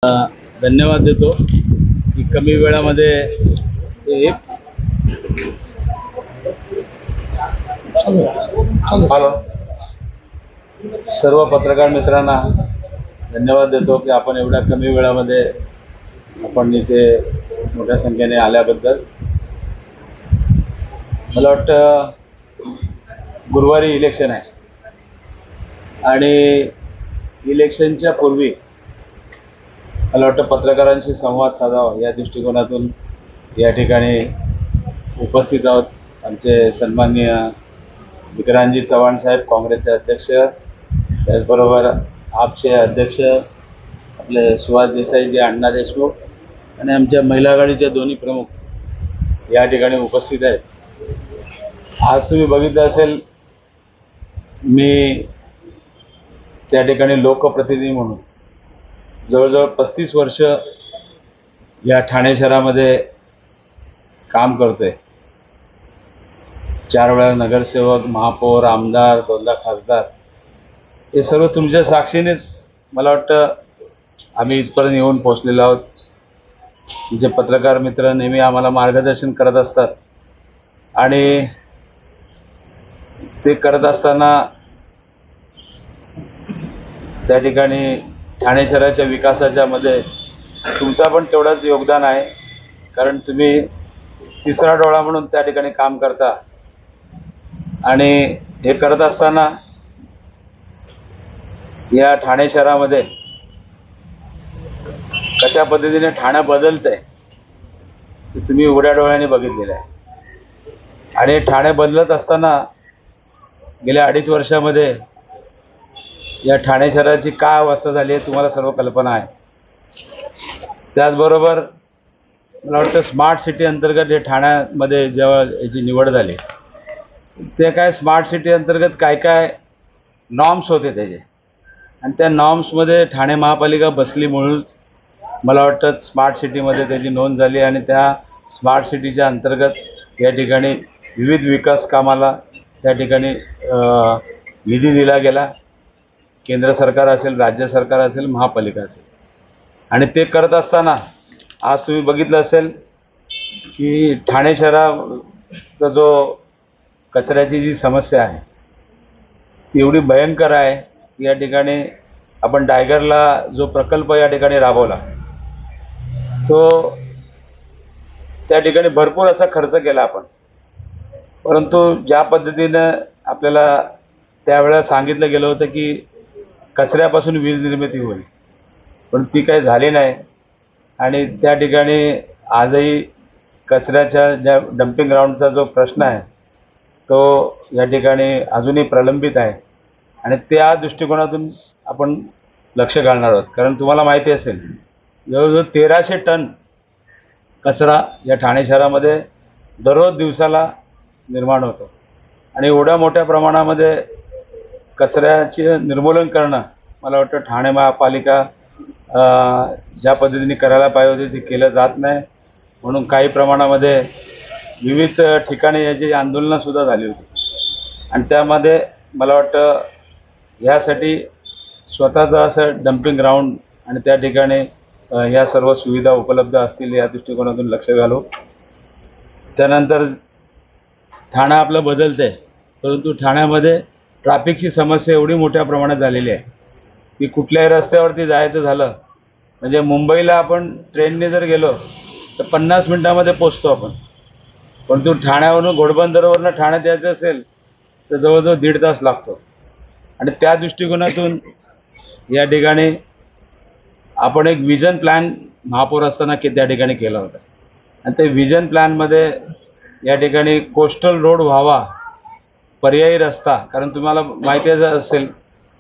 धन्यवाद देतो की कमी वेळामध्ये हे हॅलो सर्व पत्रकार मित्रांना धन्यवाद देतो की आपण एवढ्या कमी वेळामध्ये आपण इथे मोठ्या संख्येने आल्याबद्दल. मला वाटतं गुरुवारी इलेक्शन आहे आणि इलेक्शनच्या पूर्वी मला वाटतं पत्रकारांशी संवाद साधावा या दृष्टिकोनातून या ठिकाणी उपस्थित आहोत. आमचे सन्माननीय विक्रांतजी चव्हाण साहेब काँग्रेसचे अध्यक्ष, त्याचबरोबर आपचे अध्यक्ष आपले सुभाष देसाईजी, अण्णा देशमुख आणि आमच्या महिला आघाडीचे दोन्ही प्रमुख या ठिकाणी उपस्थित आहेत. आज तुम्ही बघितलं असेल, मी त्या ठिकाणी लोकप्रतिनिधी म्हणून जवळजवळ 35 वर्ष या ठाणे शहरामध्ये काम करतोय. 4 वेळा नगरसेवक, महापौर, आमदार, 2दा खासदार, हे सर्व तुमच्या साक्षीनेच मला वाटतं आम्ही इथपर्यंत येऊन पोहोचलेलो आहोत. तुमचे पत्रकार मित्र नेहमी आम्हाला मार्गदर्शन करत असतात आणि ते करत असताना त्या ठिकाणी ठाणे शहराच्या विकासाच्या मध्ये तुमचा पण तेवढंच योगदान आहे, कारण तुम्ही तिसरा डोळा म्हणून त्या ठिकाणी काम करता. आणि हे करत असताना या ठाणे शहरामध्ये कशा पद्धतीने ठाणे बदलतंय ते तुम्ही उघड्या डोळ्याने बघितलेलं आहे. आणि ठाणे बदलत असताना गेल्या 2.5 वर्षामध्ये या ठाणे शहराची काय अवस्था झाली आहे तुम्हाला सर्व कल्पना आहे. त्याचबरोबर मला वाटतं स्मार्ट सिटी अंतर्गत हे ठाण्यामध्ये जेव्हा याची निवड झाली, ते काय स्मार्ट सिटी अंतर्गत काय काय नॉर्म्स होते त्याचे, आणि त्या नॉर्म्समध्ये ठाणे महापालिका बसली म्हणून मला वाटतं स्मार्ट सिटीमध्ये त्याची नोंद झाली. आणि त्या स्मार्ट सिटीच्या अंतर्गत या ठिकाणी विविध विकास कामाला त्या ठिकाणी निधी दिला गेला. केंद्र सरकार असेल, राज्य सरकार असेल, महापालिका असेल. आणि ते करत असताना आज तुम्ही बघितलं असेल की ठाणे शहराचा जो कचऱ्याची जी समस्या आहे ती एवढी भयंकर आहे की या ठिकाणी आपण टायगरला जो प्रकल्प या ठिकाणी राबवला तो त्या ठिकाणी भरपूर असा खर्च केला आपण, परंतु ज्या पद्धतीनं आपल्याला त्यावेळेला सांगितलं गेलं होतं की कचऱ्यापासून वीज निर्मिती होईल, पण ती काही झाली नाही. आणि त्या ठिकाणी आजही कचऱ्याच्या ज्या डम्पिंग ग्राउंडचा जो प्रश्न आहे तो या ठिकाणी अजूनही प्रलंबित आहे. आणि त्या दृष्टिकोनातून आपण लक्ष घालणार आहोत, कारण तुम्हाला माहिती असेल जवळजवळ 1300 टन कचरा या ठाणे शहरामध्ये दररोज दिवसाला निर्माण होतो. आणि एवढ्या मोठ्या प्रमाणामध्ये कचऱ्याचे निर्मूलन करणं मला वाटतं ठाणे महापालिका ज्या पद्धतीने करायला पाहिजे होते ते केलं जात नाही. म्हणून काही प्रमाणामध्ये विविध ठिकाणी याची आंदोलनंसुद्धा झाली होती. आणि त्यामध्ये मला वाटतं ह्यासाठी स्वतःचं असं डम्पिंग ग्राउंड आणि त्या ठिकाणी ह्या सर्व सुविधा उपलब्ध असतील या दृष्टिकोनातून लक्ष घालू. त्यानंतर ठाणं आपलं बदलतं आहे, परंतु ठाण्यामध्ये ट्रॅफिकची समस्या एवढी मोठ्या प्रमाणात झालेली आहे की कुठल्याही रस्त्यावरती जायचं झालं म्हणजे मुंबईला आपण ट्रेनने जर गेलो तर 50 मिनटामध्ये पोचतो आपण, परंतु ठाण्यावरून घोडबंदरवरून ठाण्यात यायचं असेल तर जवळजवळ 1.5 तास लागतो. आणि त्या दृष्टिकोनातून या ठिकाणी आपण एक विजन प्लॅन महापौर असताना त्या ठिकाणी केला होता. आणि ते विजन प्लॅनमध्ये या ठिकाणी कोस्टल रोड व्हावा, पर्यायी रस्ता, कारण तुम्हाला माहिती असेल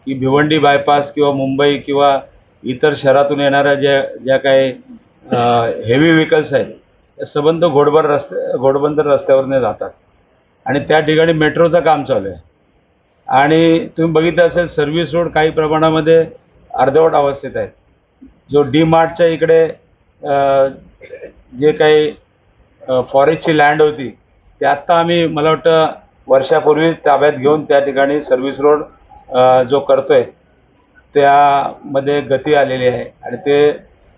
की भिवंडी बायपास किंवा मुंबई किंवा इतर शहरातून येणाऱ्या ज्या काही हेवी व्हेकल्स आहेत त्या संबंध घोडबंदर रस्त्यावरने जातात. आणि त्या ठिकाणी मेट्रोचं काम चालू आहे. आणि तुम्ही बघितलं असेल सर्व्हिस रोड काही प्रमाणामध्ये अर्धवट अवस्थेत आहेत. जो डी मार्टच्या इकडे जे काही फॉरेस्टची लँड होती ते आत्ता आम्ही मला वाटतं वर्षापूर्वी ताब्यात घेऊन त्या ठिकाणी सर्व्हिस रोड जो करतोय त्यामध्ये गती आलेली आहे. आणि ते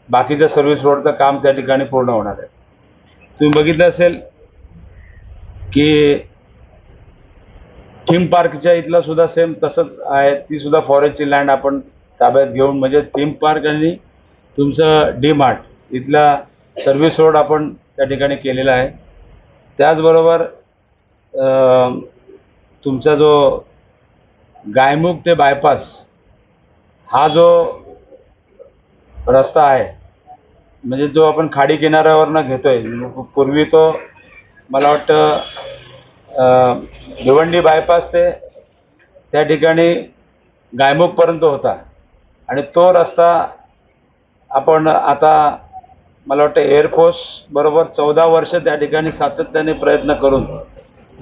बाकीचं सर्व्हिस रोडचं काम त्या ठिकाणी पूर्ण होणार आहे. तुम्ही बघितलं असेल की थीम पार्कच्या इथलं सुद्धा सेम तसंच आहे. ती सुद्धा फॉरेस्टची लँड आपण ताब्यात घेऊन म्हणजे थीम पार्क आणि तुमचं डी मार्ट इथला सर्व्हिस रोड आपण त्या ठिकाणी केलेला आहे. त्याचबरोबर तुमचा जो गायमुख ते बायपास हा जो रस्ता आहे म्हणजे जो आपण खाडी किनाऱ्यावरनं घेतोय, पूर्वी तो मला वाटतं भिवंडी बायपास ते त्या ठिकाणी गायमुखपर्यंत होता आणि तो रस्ता आपण आता मला वाटतं एअरफोर्स बरोबर 14 वर्ष त्या ठिकाणी सातत्याने प्रयत्न करून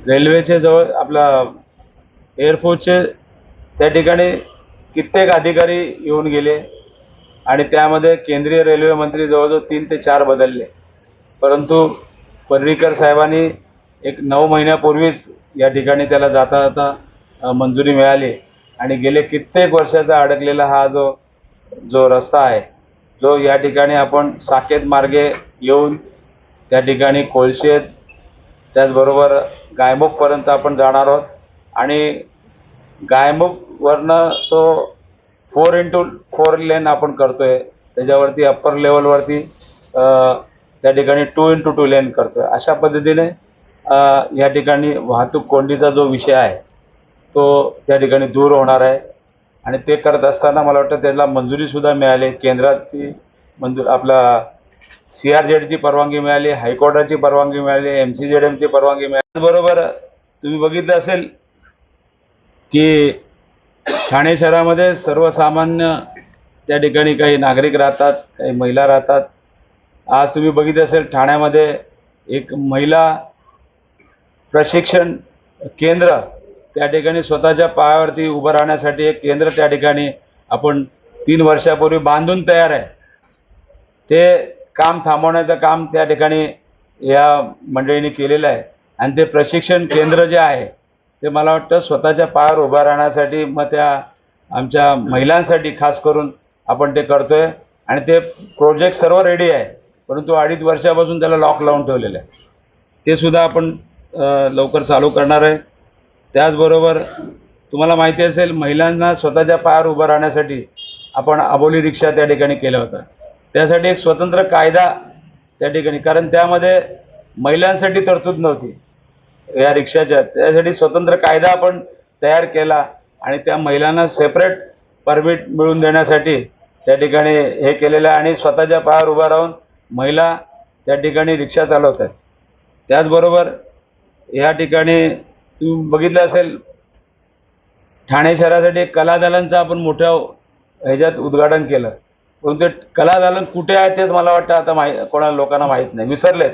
रेल्वेचे जवळ आपला एअरफोर्सचे त्या ठिकाणी कित्येक अधिकारी येऊन गेले आणि त्यामध्ये केंद्रीय रेल्वे मंत्री जवळजवळ 3 ते 4 बदलले, परंतु पर्रीकर साहेबांनी एक 9 महिन्यापूर्वीच या ठिकाणी त्याला जाता जाता मंजुरी मिळाली आणि गेले कित्येक वर्षाचा अडकलेला हा जो रस्ता आहे, जो या ठिकाणी आपण साकेत मार्गे येऊन त्या ठिकाणी कोळशेत त्याचबरोबर गायमुखपर्यंत आपण जाणार आहोत आणि गायमुखवरनं तो 4x4 लेन आपण करतोय, त्याच्यावरती अप्पर लेवलवरती त्या ठिकाणी 2x2 लेन करतोय. अशा पद्धतीने या ठिकाणी वाहतूक कोंडीचा जो विषय आहे तो त्या ठिकाणी दूर होणार आहे आणि ते करत असताना मला वाटतं त्याला मंजुरीसुद्धा मिळाली. केंद्राची आपला CRZची परवानगी मिळाली, हायकोर्टाची परवानगी मिळाली, MCZMची परवानगी मिळाली. बरोबर तुम्ही बघितलं असेल की ठाणे शहरामध्ये सर्वसामान्य त्या ठिकाणी काही नागरिक राहतात, काही महिला राहतात. आज तुम्ही बघितलं असेल ठाण्यामध्ये एक महिला प्रशिक्षण केंद्र त्या ठिकाणी स्वतःच्या पायावरती उभं राहण्यासाठी एक केंद्र त्या ठिकाणी आपण 3 वर्षापूर्वी बांधून तयार आहे. ते काम थांबवण्याचं काम त्या ठिकाणी या मंडळींनी केलेलं आहे आणि ते प्रशिक्षण केंद्र जे आहे ते मला वाटतं स्वतःच्या पायावर उभं राहण्यासाठी मग त्या आमच्या महिलांसाठी खास करून आपण ते करतोय आणि ते प्रोजेक्ट सर्व रेडी आहे, परंतु 2.5 वर्षापासून त्याला लॉक लावून ठेवलेलं आहे. ते सुद्धा आपण लवकर चालू करणार आहे. त्याचबरोबर तुम्हाला माहिती असेल महिलांना स्वतःच्या पायावर उभं राहण्यासाठी आपण अबोली रिक्षा त्या ठिकाणी केलं होतं. त्यासाठी एक स्वतंत्र कायदा त्या ठिकाणी, कारण त्यामध्ये महिलांसाठी तरतूद नव्हती या रिक्षाच्या, त्यासाठी स्वतंत्र कायदा आपण तयार केला आणि त्या महिलांना सेपरेट परमिट मिळवून देण्यासाठी त्या ठिकाणी हे केलेलं आहे आणि स्वतःच्या पायावर उभा राहून महिला त्या ठिकाणी रिक्षा चालवत आहेत. त्याचबरोबर या ठिकाणी तुम्ही बघितलं असेल ठाणे शहरासाठी एक कलादालनचं आपण मोठ्या ह्याच्यात उद्घाटन केलं, परंतु ते कलादालन कुठे आहे तेच मला वाटतं आता कोणा लोकांना माहीत नाही, विसरलेत.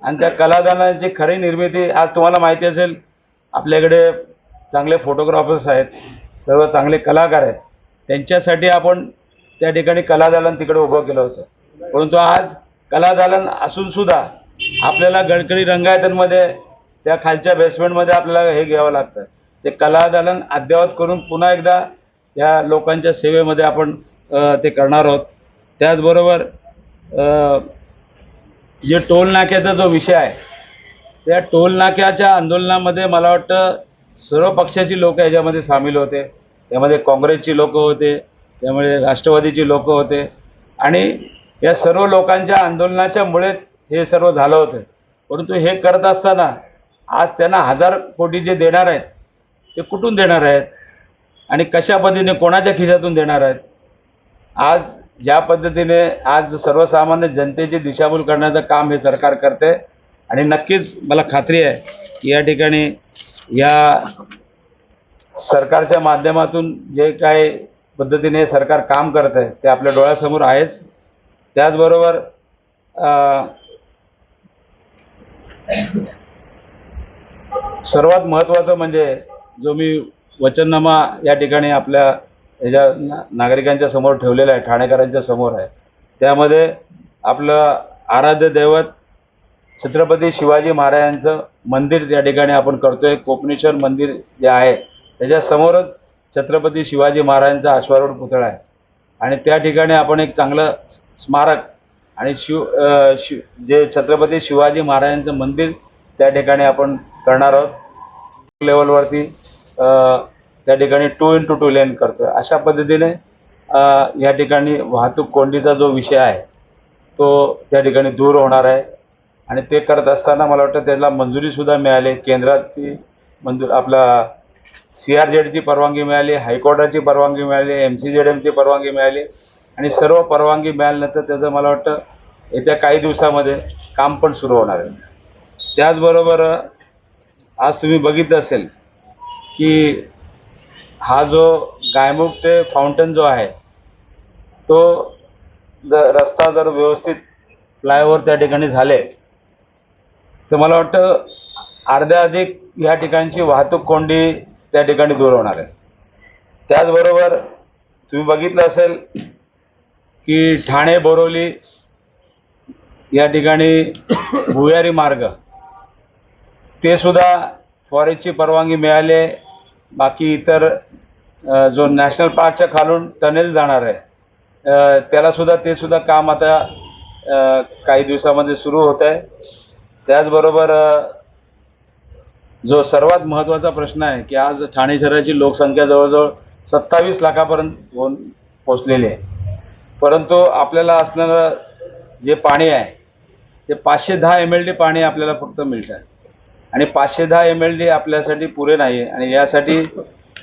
आणि त्या कलादालनाची खरी निर्मिती आज तुम्हाला माहिती असेल, आपल्याकडे चांगले फोटोग्राफर्स आहेत, सर्व चांगले कलाकार आहेत, त्यांच्यासाठी आपण त्या ठिकाणी कलादालन तिकडे उभं केलं होतं. परंतु आज कलादालन असूनसुद्धा आपल्याला गडकरी रंगायतांमध्ये त्या खालच्या बेसमेंटमध्ये आपल्याला हे घ्यावं लागतं. ते कलादालन अद्ययावत करून पुन्हा एकदा या लोकांच्या सेवेमध्ये आपण ते करणार आहोत. त्याचबरोबर जे टोल नाक्याचा जो विषय आहे त्या टोल नाक्याच्या आंदोलनामध्ये मला वाटतं सर्व पक्षाची लोक याच्यामध्ये सामील होते. त्यामध्ये काँग्रेसची लोक होते, त्यामुळे राष्ट्रवादीची लोक होते आणि या सर्व लोकांच्या आंदोलनाच्या मुळे हे सर्व झालं होतं. परंतु हे करत असताना आज त्यांना 1000 कोटी जे देणार आहेत ते कुठून देणार आहेत आणि कशा पद्धतीने कोणाच्या खिशातून देणार आहेत. आज ज्या पद्धतीने आज सर्वसामान्य जनतेची दिशाभूल करण्याचं काम हे सरकार करते आणि नक्कीच मला खात्री आहे की या ठिकाणी या सरकारच्या माध्यमातून जे काय पद्धतीने सरकार काम करत आहे ते आपल्या डोळ्यासमोर आहेच. त्याचबरोबर सर्वात महत्त्वाचं म्हणजे जो मी वचननामा या ठिकाणी आपल्या ह्याच्या नागरिकांच्या समोर ठेवलेला आहे, ठाणेकरांच्या समोर आहे, त्यामध्ये आपलं आराध्य दैवत छत्रपती शिवाजी महाराजांचं मंदिर त्या ठिकाणी आपण करतोय. कोपनेश्वर मंदिर जे आहे त्याच्यासमोरच छत्रपती शिवाजी महाराजांचा अश्वारूढ पुतळा आहे आणि त्या ठिकाणी आपण एक चांगलं स्मारक आणि जे छत्रपती शिवाजी महाराजांचं मंदिर त्या ठिकाणी आपण करणार आहोत. लेवलवरती त्या ठिकाणी 2x2 लेन करतोय. अशा पद्धतीने या ठिकाणी वाहतूक कोंडीचा जो विषय आहे तो त्या ठिकाणी दूर होणार आहे. आणि ते करत असताना मला वाटतं त्याला मंजुरीसुद्धा मिळाली. केंद्राची आपला CRZची परवानगी मिळाली, हायकोर्टाची परवानगी मिळाली, MCZMची परवानगी मिळाली आणि सर्व परवानगी मिळाल्यानंतर त्याचं मला वाटतं येत्या काही दिवसामध्ये काम पण सुरू होणार आहे. त्याचबरोबर आज तुम्ही बघितलं असेल की हा जो गायमुख ते फाउंटन जो आहे तो रस्ता जर व्यवस्थित फ्लायओव्हर त्या ठिकाणी झाले तर मला वाटतं अर्ध्या अधिक या ठिकाणची वाहतूक कोंडी त्या ठिकाणी दूर होणार आहे. त्याचबरोबर तुम्ही बघितलं असेल की ठाणे बोरिवली या ठिकाणी भुयारी मार्ग ते सुद्धा फॉरेस्टची परवानगी मिळाली. बाकी इतर जो नॅशनल पार्कच्या खालून टनेल जाणार आहे त्याला सुद्धा ते सुद्धा काम आता काही दिवसामध्ये सुरू होत आहे. त्याचबरोबर जो सर्वात महत्त्वाचा प्रश्न आहे की आज ठाणे शहराची लोकसंख्या जवळजवळ 27 लाखापर्यंत पोहोचलेली आहे. परंतु आपल्याला असणारं जे पाणी आहे ते 510 MLD पाणी आपल्याला फक्त मिळतं आहे आणि 510 MLD आपल्यासाठी पुरे नाही आहे. आणि यासाठी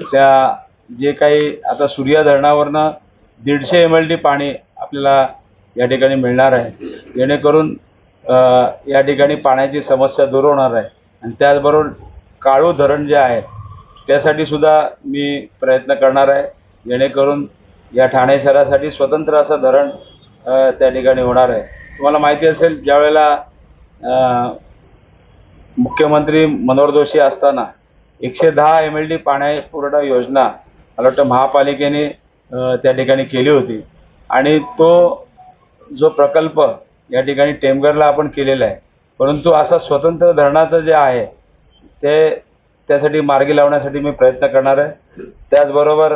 त्या जे काही आता सूर्या धरणावरनं 150 MLD पाणी आपल्याला या ठिकाणी मिळणार आहे, जेणेकरून या ठिकाणी पाण्याची समस्या दूर होणार आहे. आणि त्याचबरोबर काळू धरण जे आहे त्यासाठी सुद्धा मी प्रयत्न करणार आहे, जेणेकरून या ठाणे शहरासाठी स्वतंत्र असं धरण त्या ठिकाणी होणार आहे. तुम्हाला माहिती असेल ज्यावेळेला मुख्यमंत्री मनोहर जोशी असताना 110 MLD पाणी पुरवठा योजना मला वाटतं महापालिकेने त्या ठिकाणी केली होती. आणि तो जो प्रकल्प या ठिकाणी टेमघरला आपण केलेला आहे, परंतु असा स्वतंत्र धरणाचं जे आहे ते त्यासाठी मार्गी लावण्यासाठी मी प्रयत्न करणार आहे. त्याचबरोबर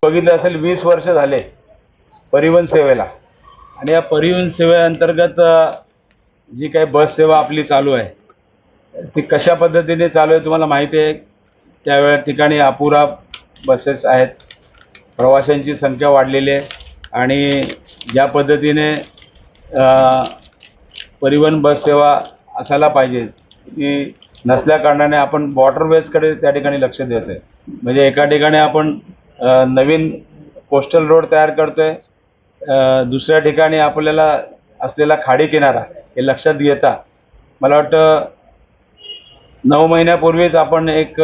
बघितलं असेल 20 वर्ष झाले परिवहन सेवेला आणि या परिवहन सेवेअंतर्गत जी काही बस सेवा आपली चालू आहे ती कशा पद्धतीने चालू आहे तुम्हाला माहिती आहे. त्यावेळेस ठिकाणी अपुरा बसेस आहेत, प्रवाशांची संख्या वाढलेली आहे आणि ज्या पद्धतीने परिवहन बस सेवा असायला पाहिजे ती नसल्याकारणाने आपण वॉटरवेजकडे त्या ठिकाणी लक्ष देतो आहे. म्हणजे एका ठिकाणी आपण नवीन कोस्टल रोड तयार करतो आहे, दुसऱ्या ठिकाणी आपल्याला असलेला खाडी किनारा हे लक्षात घेता मला वाटतं 9 महिन्यापूर्वीच आपण एक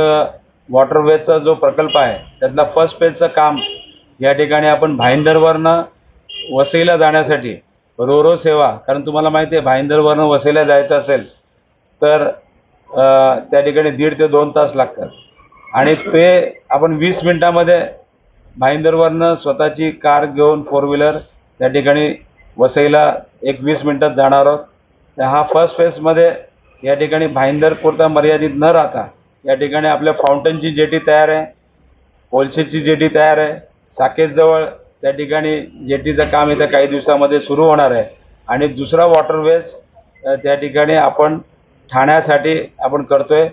वॉटरवेजचा जो प्रकल्प आहे त्यातला फर्स्ट फेजचं काम या ठिकाणी आपण भाईंदरवरनं वसईला जाण्यासाठी रोरो सेवा, कारण तुम्हाला माहिती आहे भाईंदरवरनं वसईला जायचं असेल तर त्या ठिकाणी 1.5 ते 2 तास लागतात आणि ते आपण 20 मिनटामध्ये भाईंदरवरनं स्वतःची कार घेऊन 4 व्हीलर त्या ठिकाणी वसईला 20 मिनटात जाणार आहोत. तर हा फर्स्ट फेजमध्ये या ठिकाणी भाईंदरपुरता मर्यादित न राहता या ठिकाणी आपल्या फाउंटनची जेटी तयार आहे, कोलशेची जेटी तयार आहे, साकेतजवळ त्या ठिकाणी जेटीचं काम येत्या काही दिवसामध्ये सुरू होणार आहे. आणि दुसरा वॉटरवेज त्या ठिकाणी आपण ठाण्यासाठी आपण करतो आहे,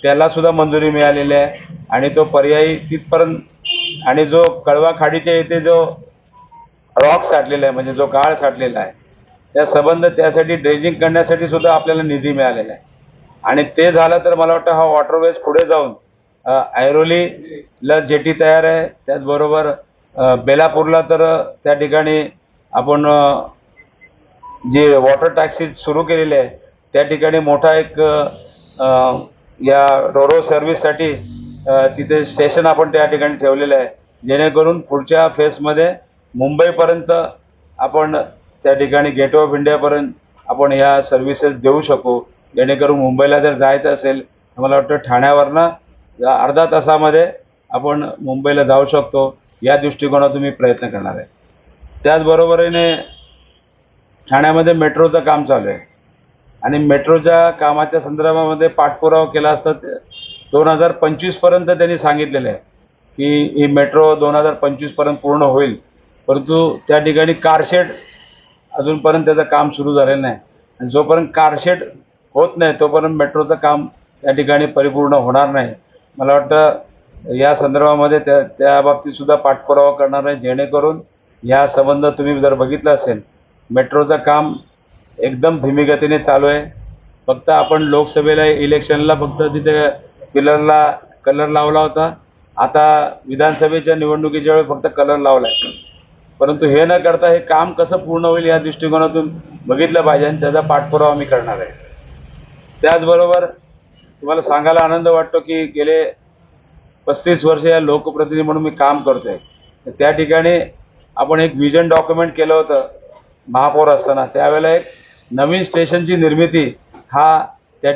त्यालासुद्धा मंजुरी मिळालेली आहे आणि तो पर्यायी तिथपर्यंत. आणि जो कळवा खाडीच्या इथे जो रॉक साठलेला आहे म्हणजे जो गाळ साठलेला आहे त्या संबंध त्यासाठी ड्रेजिंग करण्यासाठी सुद्धा आपल्याला निधी मिळालेला आहे. आणि ते झालं तर मला वाटतं हा वॉटरवेज पुढे जाऊन ऐरोलीला जेटी तयार आहे. त्याचबरोबर बेलापूरला तर त्या ठिकाणी आपण जे वॉटर टॅक्सी सुरू केलेले आहे त्या ठिकाणी मोठा एक या रोरो सर्व्हिससाठी तिथे स्टेशन आपण त्या ठिकाणी ठेवलेलं आहे, जेणेकरून पुढच्या फेजमध्ये मुंबईपर्यंत आपण त्या ठिकाणी गेटवे ऑफ इंडियापर्यंत आपण ह्या सर्व्हिसेस देऊ शकू. जेणेकरून मुंबईला जर जायचं असेल तर मला वाटतं ठाण्यावरनं अर्धा तासामध्ये आपण मुंबईला जाऊ शकतो. या दृष्टिकोनातून मी प्रयत्न करणार आहे. त्याचबरोबरीने ठाण्यामध्ये मेट्रोचं काम चालू आहे आणि मेट्रोच्या कामाच्या संदर्भामध्ये पाठपुरावा केला असता 2025 पर्यंत त्यांनी सांगितलेलं आहे, की ही मेट्रो 2025 पर्यंत पूर्ण होईल, परंतु त्या ठिकाणी कारशेड अजूनपर्यंत त्याचं काम सुरू झालेलं नाही. आणि जोपर्यंत कारशेड होत नाही तोपर्यंत मेट्रोचं काम त्या ठिकाणी परिपूर्ण होणार नाही. मला वाटतं या संदर्भामध्ये त्या बाबतीत सुद्धा पाठपुरावा करणार आहे, जेणेकरून या संबंध तुम्ही जर बघितलं असेल, मेट्रोचं काम एकदम धीमी गतीने चालू आहे. फक्त आपण लोकसभेला इलेक्शनला फक्त तिथे पिलरला कलर लावला होता. आता विधानसभेच्या निवडणुकीच्या वेळी फक्त कलर लावला आहे. परंतु हे न करता हे काम कसं पूर्ण होईल या दृष्टिकोनातून बघितलं पाहिजे आणि त्याचा पाठपुरावा मी करणार आहे. त्याचबरोबर तुम्हाला सांगायला आनंद वाटतो की गेले 35 वर्ष या लोकप्रतिनिधी म्हणून मी काम करतोय. त्या ठिकाणी आपण एक विजन डॉक्युमेंट केलं होतं महापौर असताना. त्यावेळेला एक नवीन स्टेशनची निर्मिती हा त्या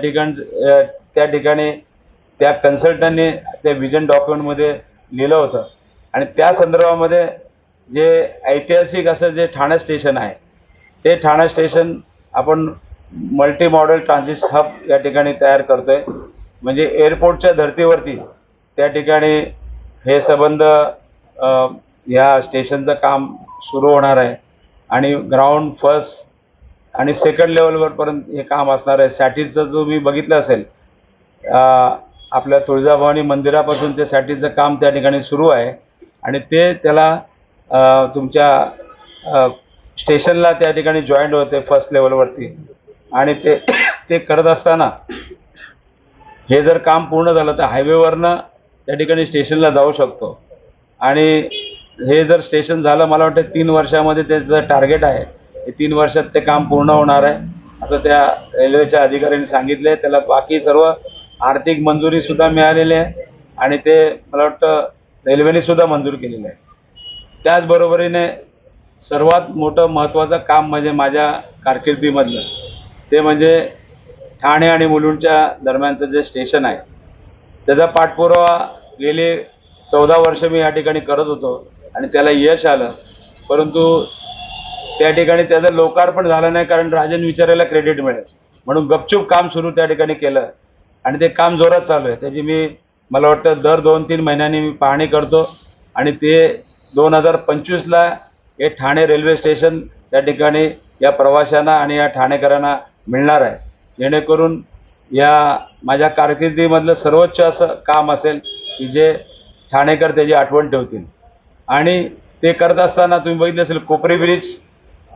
ठिकाणी त्या कन्सल्टंटने त्या विजन डॉक्युमेंटमध्ये लिहिलं होतं. आणि त्या संदर्भामध्ये जे ऐतिहासिक असं जे ठाणे स्टेशन आहे, ते ठाणे स्टेशन आपण मल्टी मॉडेल ट्रान्झिट हब या ठिकाणी तयार करतोय. म्हणजे एअरपोर्टच्या धर्तीवरती त्या ठिकाणी हे संबंध या स्टेशनचं काम सुरू होणार आहे. आणि ग्राउंड फर्स्ट आणि सेकंड लेवलवरपर्यंत हे काम असणार आहे. सॅटीचं जो मी बघितलं असेल, आपल्या तुळजाभवानी मंदिरापासून ते सॅटीचं काम त्या ठिकाणी सुरू आहे. आणि ते त्याला तुमच्या स्टेशनला त्या ठिकाणी जॉईंट होते फर्स्ट लेवलवरती. आणि ते करत असताना हे जर काम पूर्ण झालं तर हायवेवरनं त्या ठिकाणी स्टेशनला जाऊ शकतो. आणि हे जर स्टेशन झालं, मला वाटतं 3 वर्षामध्ये त्याचं टार्गेट आहे. हे 3 वर्षात ते काम पूर्ण होणार आहे असं त्या रेल्वेच्या अधिकाऱ्यांनी सांगितले. त्याला बाकी सर्व आर्थिक मंजुरीसुद्धा मिळालेली आहे आणि ते मला वाटतं रेल्वेने सुद्धा मंजूर केलेलं आहे. त्याचबरोबरीने सर्वात मोठं महत्त्वाचं काम म्हणजे माझ्या कारकिर्दीमधलं ते म्हणजे ठाणे आणि मुलुंडच्या दरम्यानचं जे स्टेशन आहे, त्याचा पाठपुरावा गेली 14 वर्ष मी या ठिकाणी करत होतो आणि त्याला यश आलं. परंतु त्या ठिकाणी त्याचं लोकार्पण झालं नाही, कारण राजन विचारायला क्रेडिट मिळेल म्हणून गपचूप काम सुरू त्या ठिकाणी केलं आणि ते काम जोरात चालू आहे. त्याची मला वाटतं दर 2-3 महिन्यांनी मी पाहणी करतो आणि ते 2025ला हे ठाणे रेल्वे स्टेशन त्या ठिकाणी या प्रवाशांना आणि या ठाणेकरांना मिळणार आहे. जेणेकरून या माझ्या कारकिर्दीमधलं सर्वोच्च असं काम असेल की जे ठाणेकर त्याची आठवण ठेवतील. आणि ते करत असताना तुम्ही बघितलं असेल, कोपरी ब्रिज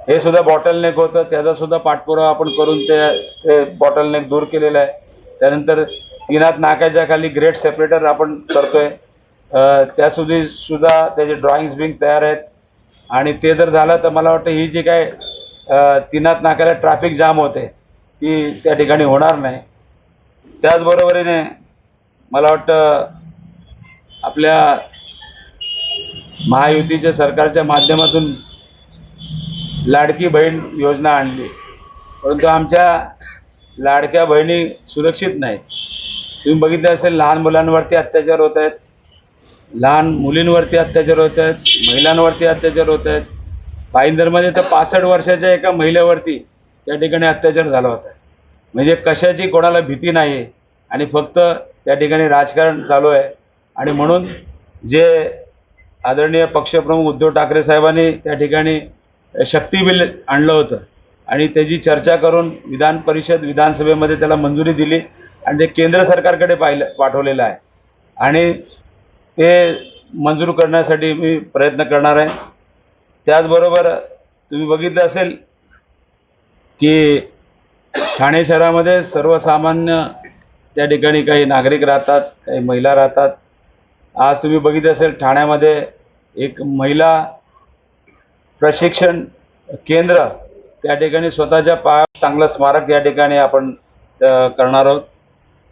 हे सुद्धा बॉटलनेक होतं, त्याचासुद्धा पाठपुरावा आपण करून ते बॉटलनेक दूर केलेलं आहे. त्यानंतर तीनाथ नाक्याच्या खाली ग्रेट सेपरेटर आपण करतोय, सुद्धा त्याचे ड्रॉइंग्स बिंग तयार आहेत. आणि ते जर झालं तर मला वाटतं ही जी काय तीनाथ नाक्याला ट्रॅफिक जाम होते ती त्या ठिकाणी होणार नाही. त्याचबरोबरीने मला वाटतं आपल्या महायुतीच्या सरकारच्या माध्यमातून लाडकी बहीण योजना आणली, परंतु आमच्या लाडक्या बहिणी सुरक्षित नाहीत. तुम्ही बघितलं असेल, लहान मुलांवरती अत्याचार होत आहेत, लहान मुलींवरती अत्याचार होत आहेत, महिलांवरती अत्याचार होत आहेत. भाईंदरमध्ये तर 65 वर्षाच्या एका महिलेवरती त्या ठिकाणी अत्याचार झाला होता. म्हणजे कशाची कोणाला भीती नाही आहे आणि फक्त त्या ठिकाणी राजकारण चालू आहे. आणि म्हणून जे आदरणीय पक्षप्रमुख उद्धव ठाकरे साहेबांनी त्या ठिकाणी शक्ती बिल आणलं होतं आणि त्याची चर्चा करून विधान परिषद विधानसभेमध्ये त्याला मंजुरी दिली आणि ते केंद्र सरकारकडे पाठवलेलं आहे आणि ते मंजूर करण्यासाठी मी प्रयत्न करणार आहे. त्याचबरोबर तुम्ही बघितलं असेल की ठाणे शहरामध्ये सर्वसामान्य त्या ठिकाणी काही नागरिक राहतात, काही महिला राहतात. आज तुम्ही बघितलं असेल, ठाण्यामध्ये एक महिला प्रशिक्षण केंद्र त्या ठिकाणी स्वतःच्या पायावर चांगलं स्मारक या ठिकाणी आपण करणार आहोत.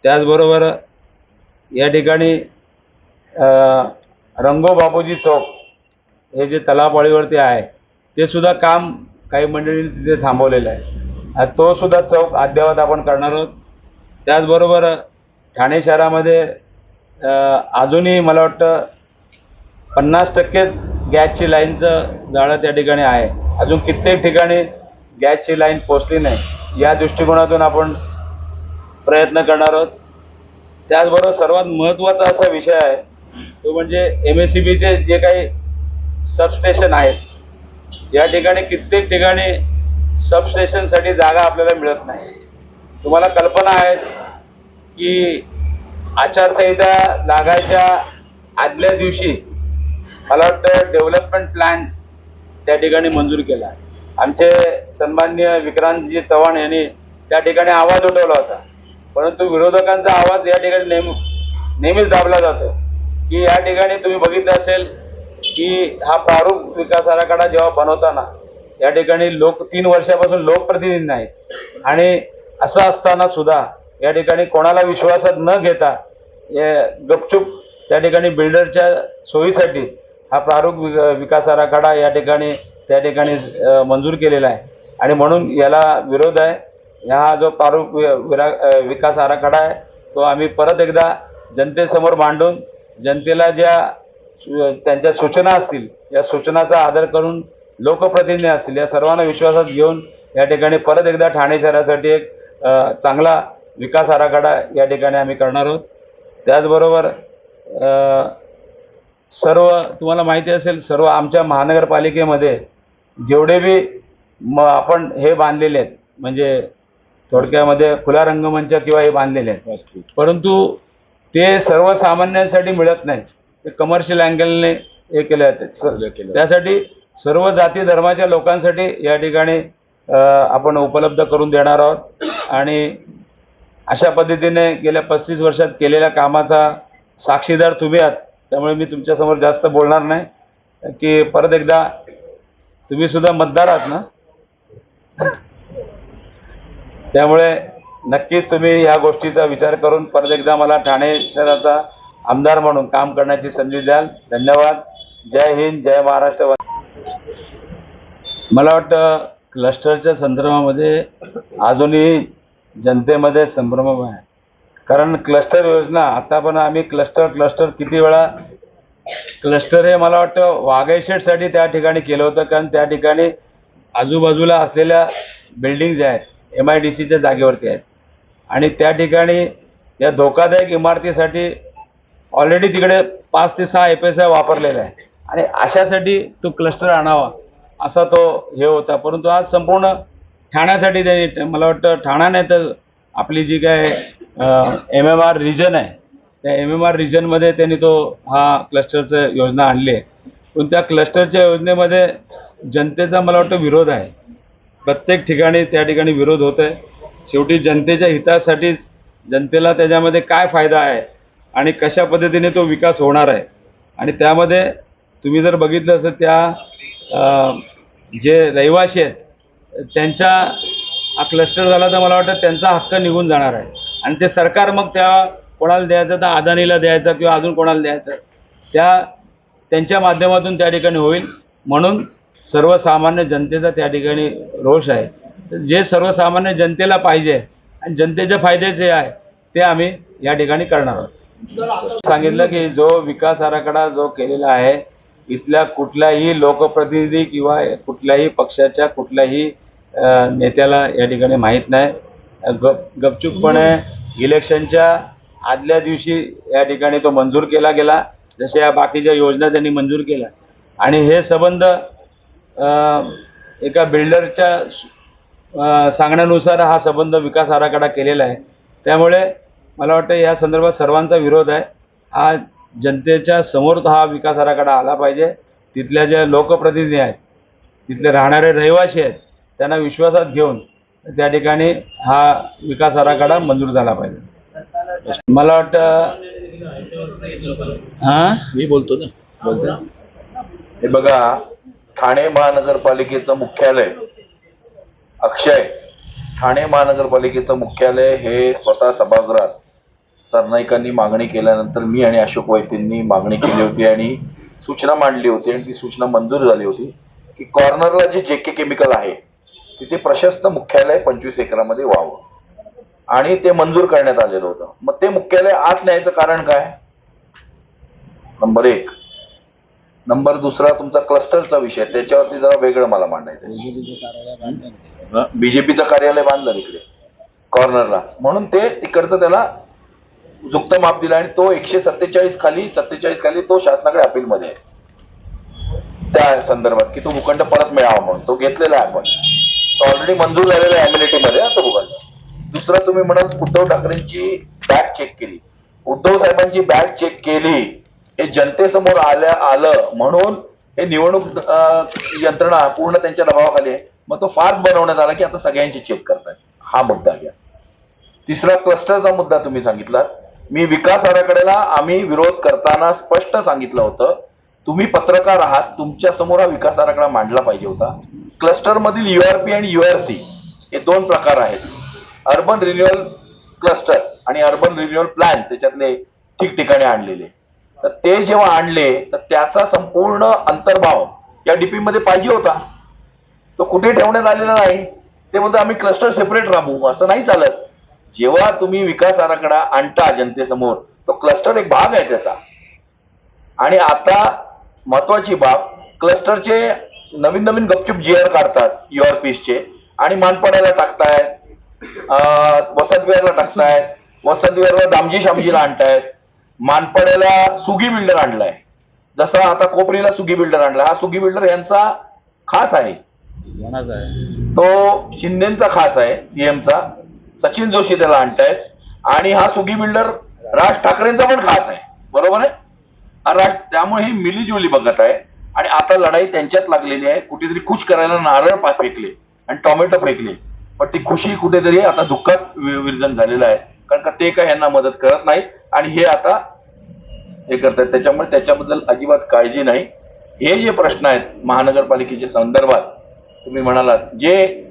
त्याचबरोबर या ठिकाणी रंगो बापूजी चौक हे जे तलावपाळीवरती आहे ते सुद्धा काम काही मंडळींनी तिथे थांबवलेलं आहे. तो सुद्धा चौक अद्ययावत आपण करणार आहोत. त्याचबरोबर ठाणे शहरामध्ये अजूनही मला वाटतं 50%च गॅसची लाईनचं जाळं त्या ठिकाणी आहे. अजून कित्येक ठिकाणी गॅसची लाईन पोचली नाही. या दृष्टिकोनातून आपण प्रयत्न करणार आहोत. त्याचबरोबर सर्वात महत्त्वाचा असा विषय आहे तो म्हणजे MSEBचे जे काही सबस्टेशन आहेत या ठिकाणी कित्येक ठिकाणी सबस्टेशनसाठी जागा आपल्याला मिळत नाही. तुम्हाला कल्पना आहे की आचारसंहिता लागायच्या आदल्या दिवशी मला वाटतं डेव्हलपमेंट प्लॅन त्या ठिकाणी मंजूर केला. आमचे सन्माननीय विक्रांतजी चव्हाण यांनी त्या ठिकाणी आवाज उठवला होता, परंतु विरोधकांचा आवाज या ठिकाणी नेहमीच दाबला जातो की या ठिकाणी तुम्ही बघितलं असेल की हा प्रारूप विकास आराखडा जेव्हा बनवताना या ठिकाणी 3 वर्षापासून लोकप्रतिनिधी नाहीत आणि असं असताना सुद्धा या ठिकाणी कोणाला विश्वासात न घेता गपचूप त्या ठिकाणी बिल्डरच्या सोयीसाठी हा प्रारूप विकास आराखडा या ठिकाणी त्या ठिकाणी मंजूर केलेला आहे आणि म्हणून याला विरोध आहे. हा जो प्रारूप विकास आराखडा आहे तो आम्ही परत एकदा जनतेसमोर मांडून जनतेला ज्या त्यांच्या सूचना असतील या सूचनाचा आदर करून लोकप्रतिनिधी असतील या सर्वांना विश्वासात घेऊन या ठिकाणी परत एकदा ठाणे शहरासाठी एक चांगला विकास आराखडा या ठिकाणी आम्ही करणार आहोत. त्याचबरोबर सर्व तुम्हाला माहिती असेल सर्व आमच्या महानगरपालिकेमध्ये जेवढे बी आपण हे बांधलेले आहेत म्हणजे थोडक्यामध्ये खुला रंगमंच किंवा हे बांधलेले आहेत, परंतु ते सर्वसामान्यांसाठी मिळत नाही. ते कमर्शियल अँगलने हे केले जाते. त्यासाठी सर्व जाती धर्माच्या लोकांसाठी या ठिकाणी आपण उपलब्ध करून देणार आहोत आणि अशा पद्धतीने गेल्या 35 वर्षात केलेल्या कामाचा साक्षीदार तुम्ही आहात. त्यामुळे मी तुमच्यासमोर जास्त बोलणार नाही की परत एकदा तुम्ही सुद्धा मतदार आहात ना, त्यामुळे नक्कीच तुम्ही या गोष्टीचा विचार करून परत एकदा मला ठाणे शहराचा आमदार म्हणून काम करण्याची संधी द्याल. धन्यवाद. जय हिंद, जय महाराष्ट्र. मला वाटतं क्लस्टरच्या संदर्भामध्ये अजूनही जनतेमध्ये संभ्रम आहे, कारण क्लस्टर योजना आता पण आम्ही क्लस्टर किती वेळा क्लस्टर हे मला वाटतं वाघाईशेठसाठी त्या ठिकाणी केलं होतं, कारण त्या ठिकाणी आजूबाजूला असलेल्या बिल्डिंग ज्या आहेत MIDCच्या जागेवरती आहेत आणि त्या ठिकाणी या धोकादायक इमारतीसाठी ऑलरेडी तिकडे 5 ते 6 FSI वापरलेला आहे आणि अशासाठी तो क्लस्टर आणावा असा तो हे होता. परंतु आज संपूर्ण ठाण्यासाठी त्यांनी मला वाटतं ठाणा नाही तर आपली जी काय MMR रिजन आहे त्या MMR रिजनमध्ये त्यांनी तो हा क्लस्टरचं योजना आणली आहे. पण त्या क्लस्टरच्या योजनेमध्ये जनतेचा मला वाटतं विरोध आहे. प्रत्येक ठिकाणी त्या ठिकाणी विरोध होत आहे. शेवटी जनतेच्या हितासाठीच जनतेला त्याच्यामध्ये काय फायदा आहे आणि कशा पद्धतीने तो विकास होणार आहे आणि त्यामध्ये तुम्ही जर बघितलं असेल त्या जे रहिवासी आहेत त्यांच्या हा क्लस्टर झाला तर मला वाटतं त्यांचा हक्क निघून जाणार आहे आणि ते सरकार मग त्या कोणाला द्यायचं तर अदानीला द्यायचं किंवा अजून कोणाला द्यायचं त्यांच्या माध्यमातून त्या ठिकाणी होईल. म्हणून सर्वसामान्य जनतेचा त्या ठिकाणी रोष आहे. जे सर्वसामान्य जनतेला पाहिजे आणि जनतेच्या फायद्याचे आहे ते आम्ही या ठिकाणी करणार आहोत. सांगितलं की जो विकास आराखडा जो केलेला आहे इथल्या कुठल्याही लोकप्रतिनिधी किंवा कुठल्याही पक्षाच्या कुठल्याही नेत्याला या ठिकाणी माहीत नाही. गपचूपपणे इलेक्शनच्या आदल्या दिवशी या ठिकाणी तो मंजूर केला गेला, जसे या बाकीच्या योजना त्यांनी मंजूर केल्या आणि हे संबंध एका बिल्डरच्या सांगण्यानुसार हा संबंध विकास आराखडा केलेला आहे. त्यामुळे मला वाटतं या संदर्भात सर्वांचा विरोध आहे. हा जनतेच्या समोर हा विकास आराखडा आला पाहिजे. तिथल्या ज्या लोकप्रतिनिधी आहेत तिथले राहणारे रहिवासी आहेत त्यांना विश्वासात घेऊन त्या ठिकाणी हा विकास आराखडा मंजूर झाला पाहिजे. मला वाटतं मी बोलतो ना. हे बघा, ठाणे महानगरपालिकेचं मुख्यालय अक्षय ठाणे महानगरपालिकेचं मुख्यालय हे स्वतः सभागृहात सरनाईकांनी मागणी केल्यानंतर मी आणि अशोक वैद्यांनी मागणी केली होती आणि सूचना मांडली होती आणि ती सूचना मंजूर झाली होती की कॉर्नरला जे JK केमिकल आहे तिथे प्रशस्त मुख्यालय 25 एकरामध्ये व्हावं आणि ते मंजूर करण्यात आलेलं होतं. मग ते मुख्यालय आत न्यायचं कारण काय? नंबर 1. नंबर 2 तुमचा क्लस्टरचा विषय, त्याच्यावरती जरा वेगळं मला मांडायचं. BJPचं कार्यालय बांधलं तिकडे कॉर्नरला, म्हणून ते तिकडचं त्याला झुकतं माप दिलं आणि तो 147 खाली तो शासनाकडे अपीलमध्ये आहे त्या संदर्भात की तो भूखंड परत मिळावा म्हणून तो घेतलेला आहे आपण. तो ऑलरेडी मंजूर झालेला आहे ॲम्युनिटीमध्ये तो भूखंड. दुसरं तुम्ही म्हणाल उद्धव ठाकरेंची बॅग चेक केली. उद्धव साहेबांची बॅग चेक केली हे जनतेसमोर आलं म्हणून हे निवडणूक यंत्रणा पूर्ण त्यांच्या दबावाखाली आहे. मग तो फार्स बनवण्यात आला की आता सगळ्यांची चेक करतायत. हा मुद्दा घ्या. तिसरा क्लस्टरचा मुद्दा तुम्ही सांगितलात. मी विकास आराखड्याला आम्ही विरोध करताना स्पष्ट सांगितलं होतं तुम्ही पत्रकार आहात, तुमच्या समोर हा विकास आराखडा मांडला पाहिजे होता. क्लस्टर मधील URP आणि URC हे दोन प्रकार आहेत. अर्बन रिन्युअल क्लस्टर आणि अर्बन रिन्युअल प्लॅन त्याच्यातले ठिकठिकाणी आणलेले. तर ते जेव्हा आणले तर त्याचा संपूर्ण अंतर्भाव या डीपी मध्ये पाहिजे होता. तो कुठे ठेवण्यात आलेला नाही. ते म्हणतो आम्ही क्लस्टर सेपरेट राबवू, असं नाही चालत. जेव्हा तुम्ही विकास आराखडा आणता जनतेसमोर तो क्लस्टर एक भाग आहे त्याचा. आणि आता महत्वाची बाब क्लस्टरचे नवीन नवीन गपचूप GR काढतात URPचे आणि मानपाड्याला टाकतायत, वसंत विहारला टाकतायत, वसंत विहारला दामजी शामजीला आणतायत, मानपाड्याला सुगी बिल्डर आणलाय. जसा आता कोपरीला सुगी बिल्डर आणला. हा सुगी बिल्डर यांचा खास आहे, तो शिंदेचा खास आहे, CMचा. सचिन जोशी त्याला आणतायत आणि हा सुगी बिल्डर राज ठाकरेंचा पण खास आहे. बरोबर आहे. त्यामुळे ही मिलीजुली बघत आहे आणि आता लढाई त्यांच्यात लागलेली आहे. कुठेतरी खुश करायला नारळ फेकले आणि टोमॅटो फेकले, पण ती खुशी कुठेतरी आता दुःखात विरजन झालेलं आहे. कारण का ते काय यांना मदत करत नाही आणि हे आता हे करतात. त्याच्यामुळे त्याच्याबद्दल अजिबात काळजी नाही. हे जे प्रश्न आहेत महानगरपालिकेच्या संदर्भात तुम्ही म्हणालात जे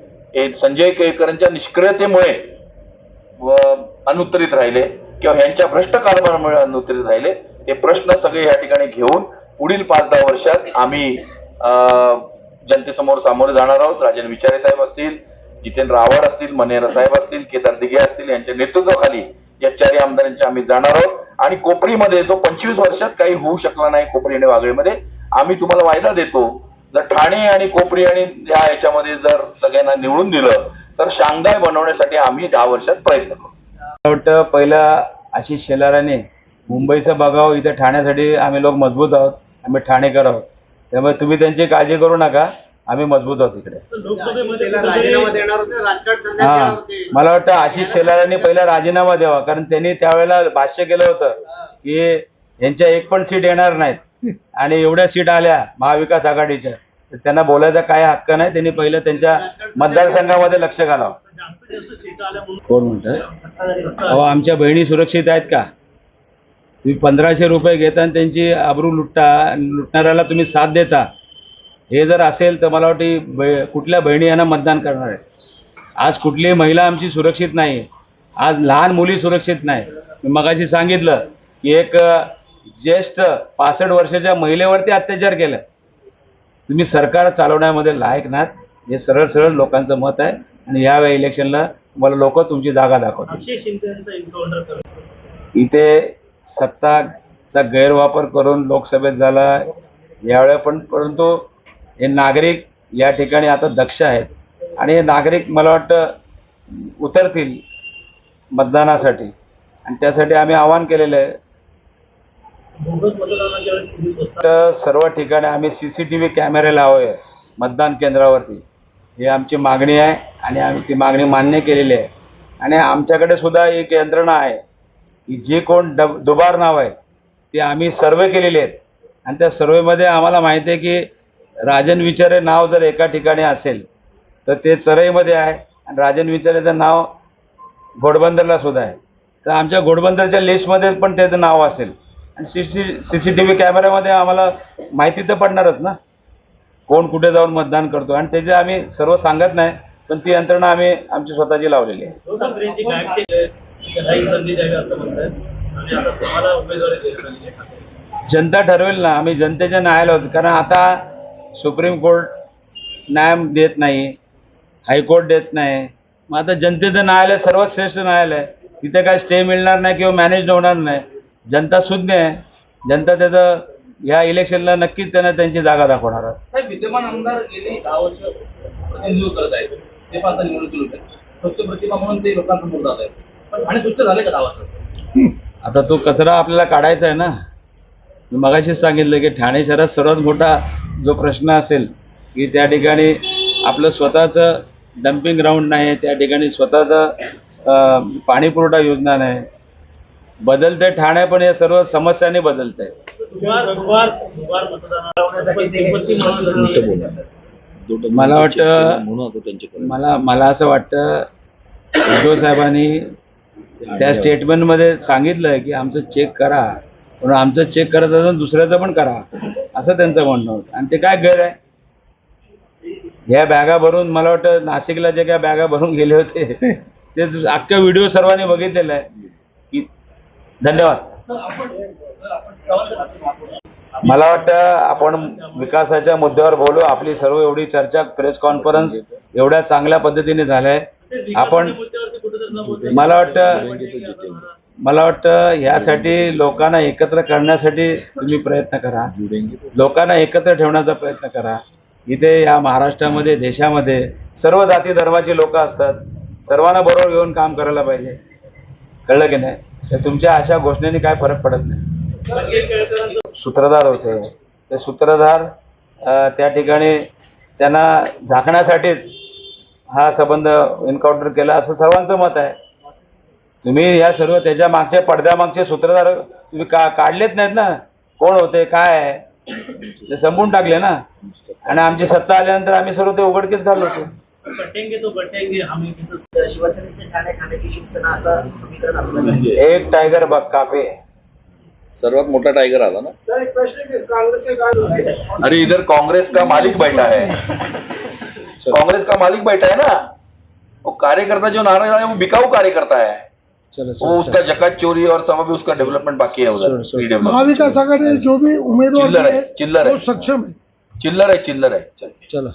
संजय केळकरांच्या निष्क्रियतेमुळे अनुत्तरित राहिले किंवा यांच्या भ्रष्ट कारभारामुळे अनुत्तरित राहिले, हे प्रश्न सगळे या ठिकाणी घेऊन पुढील 5-10 वर्षात आम्ही जनतेसमोर सामोरे जाणार आहोत. राजन विचारे साहेब असतील, जितेंद्र आव्हाड असतील, मनेरा साहेब असतील, केदार दिघे असतील, यांच्या नेतृत्वाखाली या चारी आमदारांच्या आम्ही जाणार आहोत. आणि कोपरीमध्ये जो 25 वर्षात काही होऊ शकला नाही कोपरी आणि वागळेमध्ये, आम्ही तुम्हाला वायदा देतो जर ठाणे आणि कोपरी आणि या याच्यामध्ये जर सगळ्यांना निवडून दिलं तर शांघाय बनवण्यासाठी आम्ही 10 वर्षात प्रयत्न करू. मला वाटतं पहिला आशिष शेलाराने मुंबईचं बघावं, इथं ठाण्यासाठी आम्ही लोक मजबूत आहोत, आम्ही ठाणेकर आहोत. त्यामुळे तुम्ही त्यांची काळजी करू नका, आम्ही मजबूत आहोत इकडे. हा, मला वाटतं आशिष शेलारांनी पहिला राजीनामा द्यावा, कारण त्यांनी त्यावेळेला भाष्य केलं होतं की यांच्या एक पण सीट येणार नाहीत आणि एवढ्या सीट आल्या महाविकास आघाडीच्या, तर त्यांना बोलायचा काय हक्क नाही. त्यांनी पहिलं त्यांच्या मतदारसंघामध्ये लक्ष घालावं. कोण म्हणतात अहो आमच्या बहिणी सुरक्षित आहेत का? तुम्ही 1500 रुपये घेता आणि त्यांची आबरू लुटणाऱ्याला तुम्ही साथ देता. हे जर असेल तर मला वाटतं कुठल्या बहिणी यांना मतदान करणार आहे? आज कुठलीही महिला आमची सुरक्षित नाही. आज लहान मुली सुरक्षित नाही. मी मगाशी सांगितलं की एक ज्येष्ठ 65 वर्षाच्या महिलेवरती अत्याचार केला. तुम्ही सरकार चालवण्यामध्ये लायक नाहीत, हे सरळ सरळ लोकांचं मत आहे. आणि यावेळी इलेक्शनला तुम्हाला लोक तुमची जागा दाखवतात. इथे सत्ताचा गैरवापर करून लोकसभेत झाला यावेळी पण, परंतु हे नागरिक या ठिकाणी आता दक्ष आहेत आणि हे नागरिक मला वाटतं उतरतील मतदानासाठी आणि त्यासाठी आम्ही आवाहन केलेलं आहे. सर्व ठिकाणी आम्ही CCTV कॅमेरे लावूया मतदान केंद्रावरती, ही आमची मागणी आहे आणि आम्ही ती मागणी मान्य केलेली आहे. आणि आमच्याकडे सुद्धा एक यंत्रणा आहे की जे कोण दुबार नाव आहे ते आम्ही सर्वे केलेले आहेत आणि त्या सर्वेमध्ये आम्हाला माहिती आहे की राजन विचारे नाव जर एका ठिकाणी असेल तर ते चरईमध्ये आहे आणि राजन विचारेचं नाव घोडबंदरला सुद्धा आहे. तर आमच्या घोडबंदरच्या लिस्टमध्ये पण त्याचं नाव असेल आणि CCTV कॅमेऱ्यामध्ये आम्हाला माहिती तर पडणारच ना कोण कुठे जाऊन मतदान करतो. आणि त्याचे आम्ही सर्व सांगत नाही, पण ती यंत्रणा आम्ही आमची स्वतःची लावलेली आहे. जनता ठरवेल ना, आम्ही जनतेच्या न्यायाला होतो. कारण आता सुप्रीम कोर्ट न्याय देत नाही, हायकोर्ट देत नाही, मग आता जनतेचं न्यायालय सर्वात श्रेष्ठ न्यायालय, तिथे काय स्टे मिळणार नाही किंवा मॅनेज होणार नाही. जनता सुज्ञ आहे. जनता त्याचं या इलेक्शनला नक्कीच त्यांना त्यांची जागा दाखवणार आहे. साहेब, विद्यमान आमदार गेली 10 वर्ष प्रतिनिधित्व करत आहेत, ते पण आता निवडणुकीत स्वच्छ प्रतिमा म्हणून ते लोकांसमोर जात आहेत, पण ठाणे स्वच्छ झाले का 10 वर्षात? आता तो कचरा आपल्याला काढायचा आहे ना. मी मगाशीच सांगितलं की ठाणे शहरात सर्वात मोठा जो प्रश्न असेल की त्या ठिकाणी आपलं स्वतःचं डम्पिंग ग्राउंड नाही, त्या ठिकाणी स्वतःचं पाणी पुरवठा योजना नाही. बदलते ठाणे पण या सर्व समस्यांनी बदलत आहे. मला वाटतं मला असं वाटतं उद्धव साहेबांनी त्या स्टेटमेंटमध्ये सांगितलं की आमचं चेक करा, पण आमचं चेक करत असेल दुसऱ्याचं पण करा, असं त्यांचं म्हणणं होतं. आणि ते काय गैर आहे. ह्या बॅगा भरून मला वाटतं नाशिकला जे काय बॅगा भरून गेले होते ते अख्खा व्हिडिओ सर्वांनी बघितलेला आहे. की धन्यवाद. मला वाटतं आपण विकासाच्या मुद्द्यावर बोलू. आपली सर्व एवढी चर्चा, प्रेस कॉन्फरन्स एवढ्या चांगल्या पद्धतीने झालंय. आपण मला वाटतं यासाठी लोकांना एकत्र करण्यासाठी तुम्ही प्रयत्न करा, लोकांना एकत्र ठेवण्याचा प्रयत्न करा. इथे या महाराष्ट्रामध्ये, देशामध्ये सर्व जाती धर्माची लोक असतात. सर्वांना बरोबर घेऊन काम करायला पाहिजे. कळलं की नाही. तर तुमच्या अशा घोषणेने काय फरक पडत नाही. सूत्रधार होते ते सूत्रधार त्या ठिकाणी त्यांना झाकण्यासाठीच हा संबंध एन्काउंटर केला असं सर्वांचं मत आहे. तुम्ही या सर्व त्याच्या मागच्या पडद्यामागचे सूत्रधार तुम्ही काढलेच नाहीत ना. कोण होते, काय आहे ते संपून टाकले ना. आणि आमची सत्ता आल्यानंतर आम्ही सर्व ते उघडकीस घाललो होतो. शिवसेनेचे ठाणे खाण्याची सूचना असं समीकरण आपल्याला एक टायगर बघ कापे. सर्वात मोठा टाइगर आला ना. अरे इधर कांग्रेस का मालिक बैठा है, कांग्रेस का मालिक बैठा है ना. वो कार्यकर्ता जो नाराज है वो बिकाऊ कार्यकर्ता है. चलो वो उसका जकात चोरी और सब भी उसका डेवलपमेंट बाकी है उधर. महाविकास आघाड़ी जो भी उम्मीदवार चिल्लर है, है चिल्लर है, वो सक्षम है. चिल्लर है. चलो.